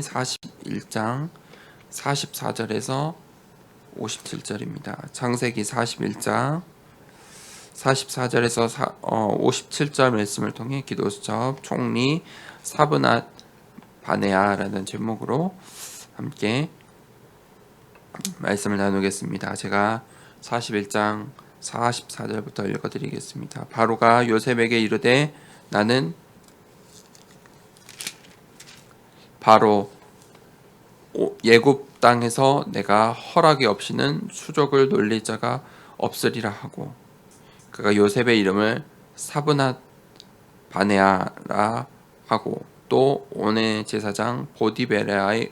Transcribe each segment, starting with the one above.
41장 44절에서 57절입니다. 창세기 41장 44절에서 57절 말씀을 통해 기도 수첩 총리 사브낫 바네아라는 제목으로 함께 말씀을 나누겠습니다. 제가 41장 44절부터 읽어드리겠습니다. 바로가 요셉에게 이르되 나는 바로 예굽 땅에서 내가 허락이 없이는 수족을 놀릴 자가 없으리라 하고, 그가 요셉의 이름을 사브낫 바네아라 하고, 또 온의 제사장 보디베라의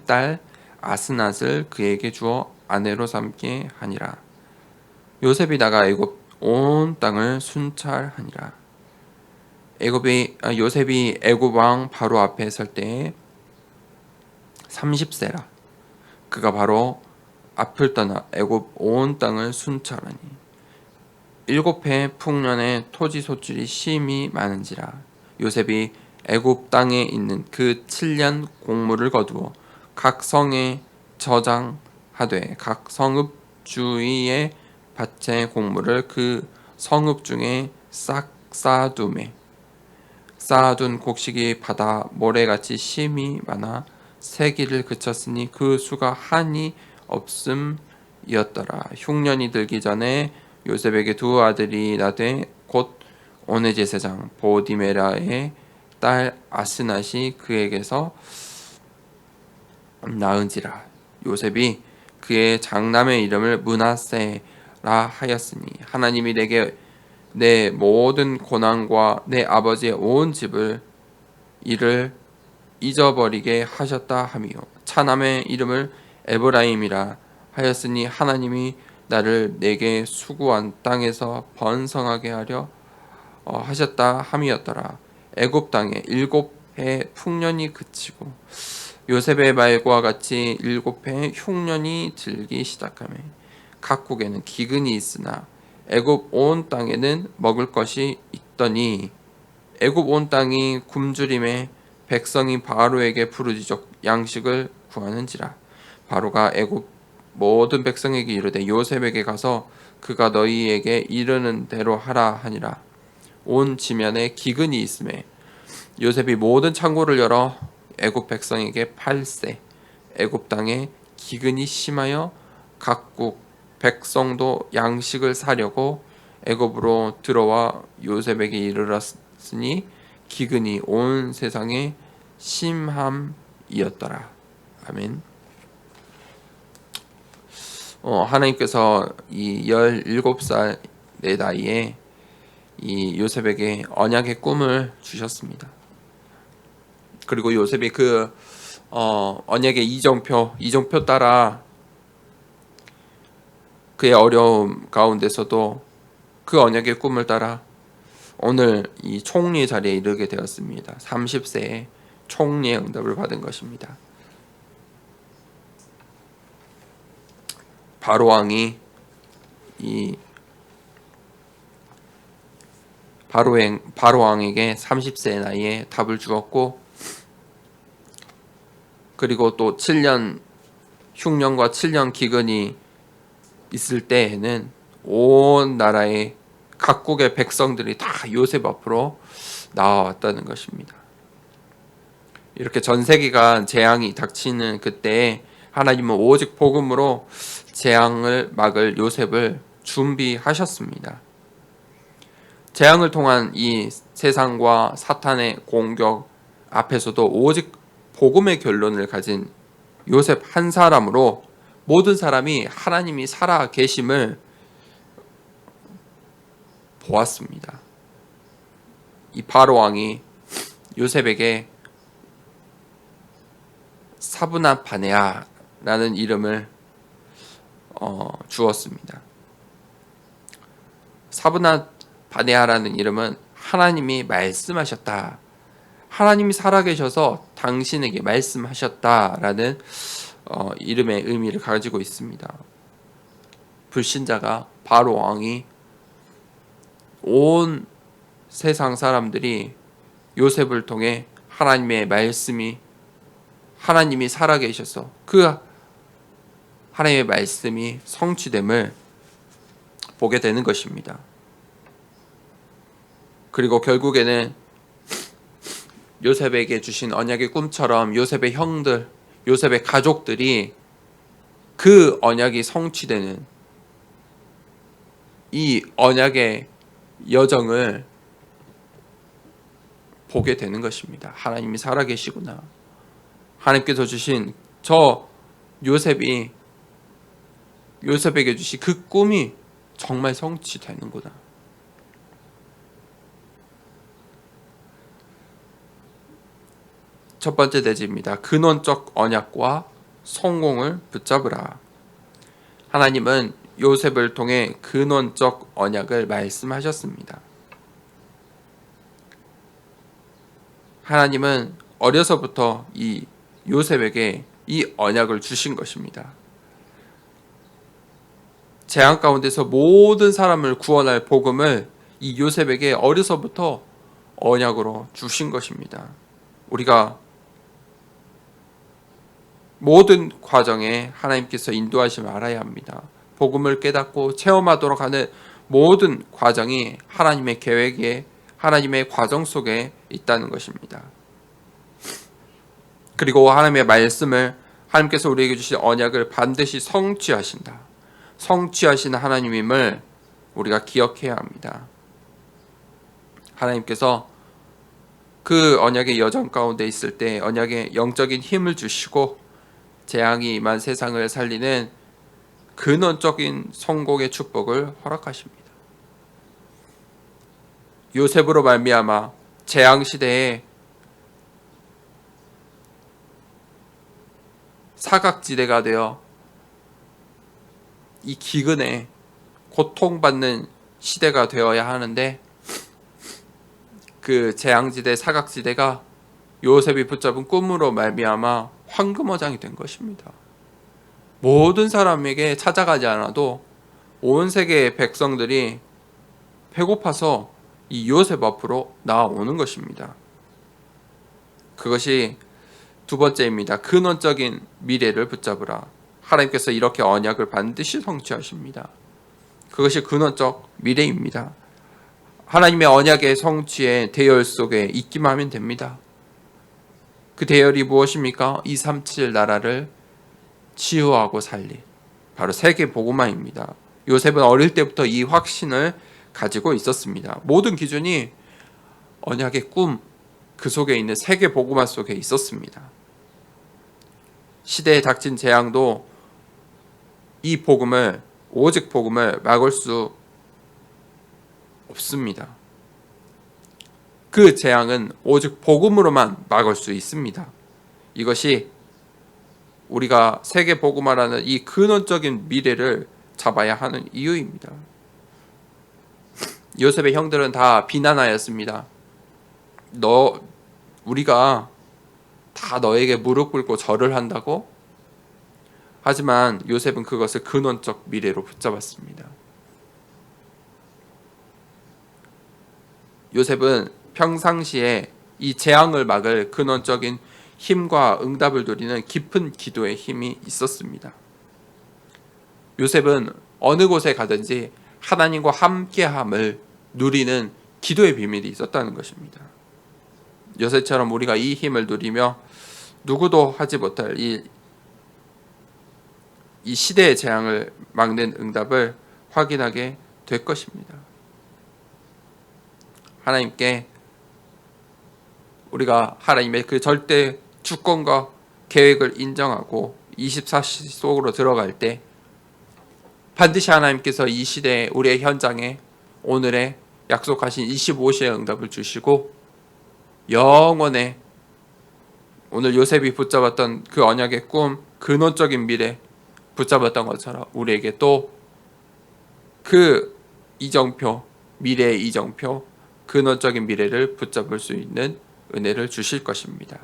딸 아스낫을 그에게 주어 아내로 삼게 하니라. 요셉이 나가 애굽 온 땅을 순찰하니라. 요셉이 애굽 왕 바로 앞에 설 때에 30세라. 그가 바로 앞을 떠나 애굽 온 땅을 순찰하니 7해 풍년에 토지 소출이 심히 많은지라. 요셉이 애굽 땅에 있는 그 7년 곡물을 거두어 각 성에 저장하되 각 성읍 주위의 밭의 곡물을 그 성읍 중에 싹 쌓아둔 곡식이 바다 모래같이 심히 많아 세기를 그쳤으니 그 수가 한이 없음이었더라. 흉년이 들기 전에 요셉에게 두 아들이 나되 곧 온의 제사장 보디메라의 딸 아스낫이 그에게서 낳은지라. 요셉이 그의 장남의 이름을 므낫세라 하였으니 하나님이 내게 내 모든 고난과 내 아버지의 온 집을 이를 잊어버리게 하셨다 하며 차남의 이름을 에브라임이라 하였으니 하나님이 나를 내게 수고한 땅에서 번성하게 하려 하셨다 함이었더라. 애굽 땅에 7해 풍년이 그치고 요셉의 말과 같이 7해 흉년이 들기 시작하며 각국에는 기근이 있으나 애굽 온 땅에는 먹을 것이 있더니 애굽 온 땅이 굶주림에 백성이 바로에게 부르짖어 양식을 구하는지라. 바로가 애굽 모든 백성에게 이르되 요셉에게 가서 그가 너희에게 이르는 대로 하라 하니라. 온 지면에 기근이 있음에 요셉이 모든 창고를 열어 애굽 백성에게 팔세. 애굽 땅에 기근이 심하여 각국 백성도 양식을 사려고 애굽으로 들어와 요셉에게 이르렀으니 기근이 온 세상에 심함이었더라. 아멘. 하나님께서 이 17살의 나이에 이 요셉에게 언약의 꿈을 주셨습니다. 그리고 요셉이 그 언약의 이정표 따라 그의 어려움 가운데서도 그 언약의 꿈을 따라 오늘 이 총리 자리에 이르게 되었습니다. 30세에 총리의 응답을 받은 것입니다. 바로 왕이 바로 왕에게 30세의 나이에 답을 주었고, 그리고 또 7년 흉년과 7년 기근이 있을 때에는 온 나라의 각국의 백성들이 다 요셉 앞으로 나와왔다는 것입니다. 이렇게 전 세계가 재앙이 닥치는 그때에 하나님은 오직 복음으로 재앙을 막을 요셉을 준비하셨습니다. 재앙을 통한 이 세상과 사탄의 공격 앞에서도 오직 복음의 결론을 가진 요셉 한 사람으로 모든 사람이 하나님이 살아 계심을 보았습니다. 이 바로 왕이 요셉에게 사브낫 바네아라는 이름을 주었습니다. 사브낫 바네아라는 이름은 하나님이 말씀하셨다, 하나님이 살아계셔서 당신에게 말씀하셨다라는 이름의 의미를 가지고 있습니다. 불신자가 바로 왕이 온 세상 사람들이 요셉을 통해 하나님의 말씀이 하나님이 살아계셔서 그 하나님의 말씀이 성취됨을 보게 되는 것입니다. 그리고 결국에는 요셉에게 주신 언약의 꿈처럼 요셉의 형들, 요셉의 가족들이 그 언약이 성취되는 이 언약의 여정을 보게 되는 것입니다. 하나님이 살아계시구나. 하나님께서 주신 저 요셉에게 주신 그 꿈이 정말 성취되는구나. 첫 번째 대지입니다. 근원적 언약과 성공을 붙잡으라. 하나님은 요셉을 통해 근원적 언약을 말씀하셨습니다. 하나님은 어려서부터 이 요셉에게 이 언약을 주신 것입니다. 재앙 가운데서 모든 사람을 구원할 복음을 이 요셉에게 어려서부터 언약으로 주신 것입니다. 우리가 모든 과정에 하나님께서 인도하심을 알아야 합니다. 복음을 깨닫고 체험하도록 하는 모든 과정이 하나님의 계획에, 하나님의 과정 속에 있다는 것입니다. 그리고 하나님의 말씀을, 하나님께서 우리에게 주신 언약을 반드시 성취하신다. 성취하시는 하나님임을 우리가 기억해야 합니다. 하나님께서 그 언약의 여정 가운데 있을 때 언약의 영적인 힘을 주시고 재앙이 임한 세상을 살리는 근원적인 성공의 축복을 허락하십니다. 요셉으로 말미암아 재앙 시대에 사각지대가 되어 이 기근에 고통받는 시대가 되어야 하는데 그 재앙지대 사각지대가 요셉이 붙잡은 꿈으로 말미암아 황금어장이 된 것입니다. 모든 사람에게 찾아가지 않아도 온 세계의 백성들이 배고파서 이 요셉 앞으로 나아오는 것입니다. 그것이 두 번째입니다. 근원적인 미래를 붙잡으라. 하나님께서 이렇게 언약을 반드시 성취하십니다. 그것이 근원적 미래입니다. 하나님의 언약의 성취의 대열 속에 있기만 하면 됩니다. 그 대열이 무엇입니까? 237 나라를 치유하고 살린 바로 세계 복음화입니다. 요셉은 어릴 때부터 이 확신을 가지고 있었습니다. 모든 기준이 언약의 꿈, 그 속에 있는 세계 복음화 속에 있었습니다. 시대에 닥친 재앙도 이 복음을, 오직 복음을 막을 수 없습니다. 그 재앙은 오직 복음으로만 막을 수 있습니다. 이것이 우리가 세계 복음화라는 이 근원적인 미래를 잡아야 하는 이유입니다. 요셉의 형들은 다 비난하였습니다. 우리가 다 너에게 무릎 꿇고 절을 한다고? 하지만 요셉은 그것을 근원적 미래로 붙잡았습니다. 요셉은 평상시에 이 재앙을 막을 근원적인 힘과 응답을 누리는 깊은 기도의 힘이 있었습니다. 요셉은 어느 곳에 가든지 하나님과 함께함을 누리는 기도의 비밀이 있었다는 것입니다. 요셉처럼 우리가 이 힘을 누리며 누구도 하지 못할 이 시대의 재앙을 막는 응답을 확인하게 될 것입니다. 하나님께 우리가 하나님의 그 절대 주권과 계획을 인정하고 24시 속으로 들어갈 때 반드시 하나님께서 이 시대에 우리의 현장에 오늘의 약속하신 25시의 응답을 주시고 영원의 오늘 요셉이 붙잡았던 그 언약의 꿈, 근원적인 미래 붙잡았던 것처럼 우리에게 또 그 이정표, 미래의 이정표, 근원적인 미래를 붙잡을 수 있는 은혜를 주실 것입니다.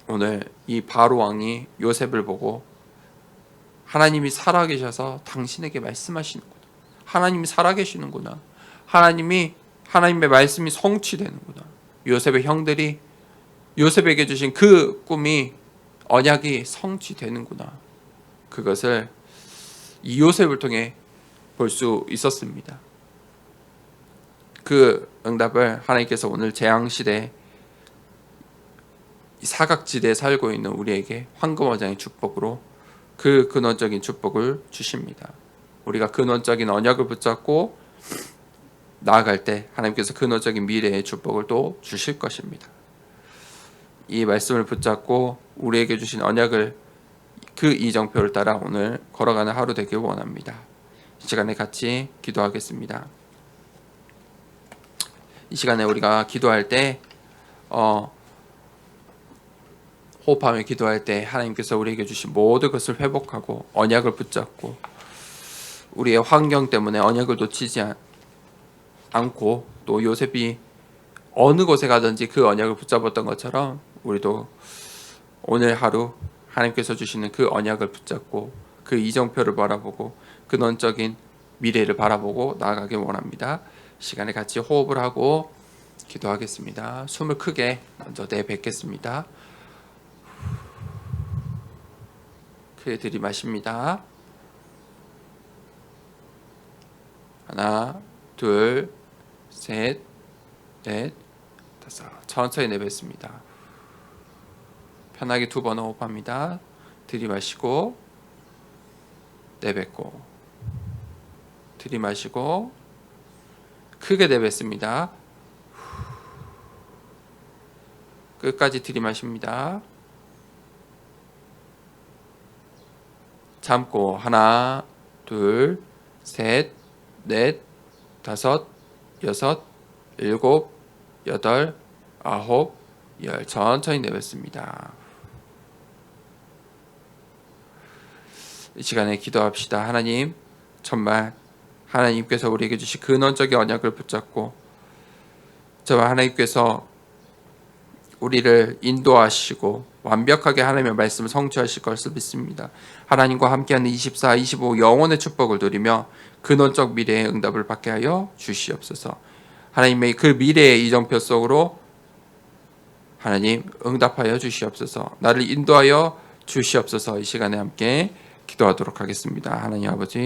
오늘 이 바로 왕이 요셉을 보고 하나님이 살아계셔서 당신에게 말씀하시는구나. 하나님이 살아계시는구나. 하나님의 말씀이 성취되는구나. 요셉의 형들이 요셉에게 주신 그 꿈이 언약이 성취되는구나. 그것을 이 요셉을 통해 볼 수 있었습니다. 그 응답을 하나님께서 오늘 재앙시대 사각지대에 살고 있는 우리에게 황금어장의 축복으로 그 근원적인 축복을 주십니다. 우리가 근원적인 언약을 붙잡고 나아갈 때 하나님께서 근원적인 미래의 축복을 또 주실 것입니다. 이 말씀을 붙잡고 우리에게 주신 언약을 그 이정표를 따라 오늘 걸어가는 하루 되길 원합니다. 이 시간에 같이 기도하겠습니다. 이 시간에 우리가 기도할 때 호흡하며 기도할 때 하나님께서 우리에게 주신 모든 것을 회복하고 언약을 붙잡고 우리의 환경 때문에 언약을 놓치지 않고 또 요셉이 어느 곳에 가든지 그 언약을 붙잡았던 것처럼 우리도 오늘 하루 하나님께서 주시는 그 언약을 붙잡고 그 이정표를 바라보고 근원적인 미래를 바라보고 나아가길 원합니다. 시간에 같이 호흡을 하고 기도하겠습니다. 숨을 크게 먼저 내뱉겠습니다. 크게 들이마십니다. 하나, 둘, 셋, 넷, 다섯. 천천히 내뱉습니다. 편하게 2번 호흡합니다. 들이마시고 내뱉고 들이마시고 크게 내뱉습니다. 끝까지 들이마십니다. 참고 하나, 둘, 셋, 넷, 다섯, 여섯, 일곱, 여덟, 아홉, 열. 천천히 내뱉습니다. 이 시간에 기도합시다. 하나님, 정말 하나님께서 우리에게 주신 근원적인 언약을 붙잡고 정말 하나님께서 우리를 인도하시고 완벽하게 하나님의 말씀을 성취하실 것을 믿습니다. 하나님과 함께하는 24, 25 영혼의 축복을 누리며 근원적 미래의 응답을 받게 하여 주시옵소서. 하나님의 그 미래의 이정표 속으로 하나님 응답하여 주시옵소서. 나를 인도하여 주시옵소서. 이 시간에 함께 기도하도록 하겠습니다. 하나님 아버지,